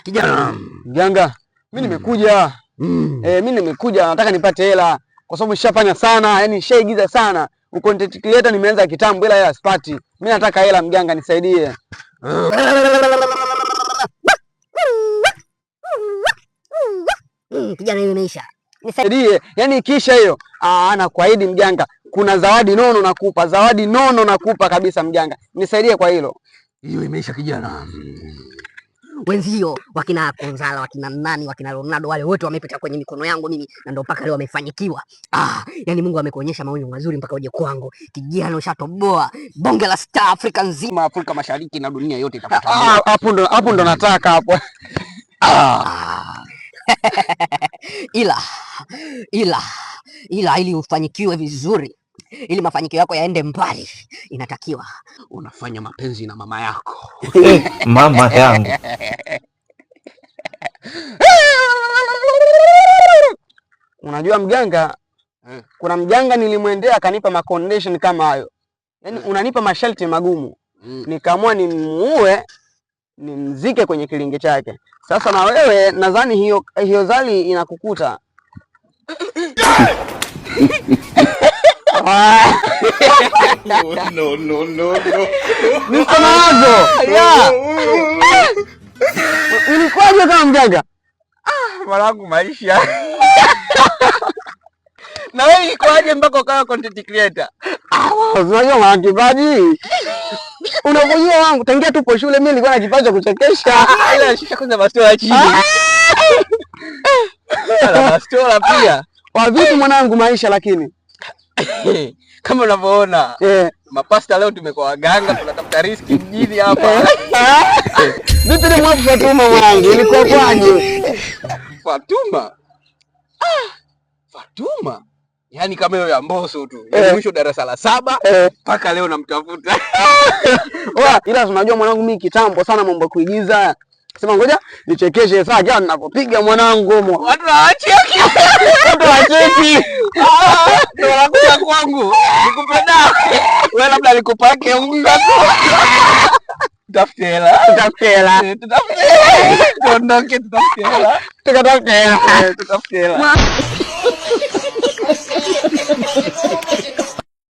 Kijana mganga, mimi nimekuja. Mimi nimekuja nataka nipate hela kwa sababu nishafanya sana, yani nishaigiza sana. Content creator nimeanza kitambo ila hela sipati. Mimi nataka hela mganga, nisaidie. Kijana hiyo imeisha. Nisaidie. Yaani kisha hiyo, nakuahidi mganga, kuna zawadi nono nakupa. Zawadi nono nakupa kabisa mganga. Nisaidie kwa hilo. Hiyo imeisha kijana. Wenzio wakina Konzala, wakina nani, wakina Ronaldo wale wote wamepita kwenye mikono yangu mimi na ndio mpaka leo wamefanikiwa. Yani Mungu amekuonyesha maonyo mazuri mpaka uje kwangu. Kijana ushatoboa. Bonge la star Afrika nzima, Afrika Mashariki na dunia yote itakutambuua. Hapo ndo nataka hapo. Ila ili ufanikiwe vizuri, ili mafanikio yako yaende mbali, inatakiwa unafanya mapenzi na mama yako. Mama yangu. Unajua mganga, kuna mganga nilimwendea akanipa ma condition kama hayo. Yaani unanipa masharti magumu. Nikaamua nimuue, nimzike kwenye kilinge chake. Sasa na wewe nadhani hiyo zali inakukuta. No. Niko nazo. Ulikuwaje kama mganga? Mwanangu maisha. Na wewe ilikuwaje mpaka ukawa content creator? Unajua mwana kipaji. Unakujua wangu tangia tupo shule mimi nilikuwa na kipaji cha kuchekesha. Ila shika kwanza bastola chini. Ala bastola pia. Kwa vipi mwanangu maisha lakini? Kama unavyoona. Mapasta leo tumekuwa waganga, tunatafuta riski mjini hapa. Vipi ni mwafu Fatuma mwanangu? Ilikuwa kwaje? Fatuma? Fatuma? Yaani kama hiyo ya Mbosso tu. Yaani mwisho darasa la 7 mpaka leo namtafuta. Ila unajua mwanangu mimi kitambo sana mambo kuigiza. Sema ngoja nichekeshe saa gani ninapopiga mwanangu. Watu waacheki. Watu waacheki. Ndio wanakuja kwangu. Nikupenda. Wewe labda nikupake unga. Tutafute hela. Tuondoke tutafute hela. Tukatafute hela. Tutafute hela.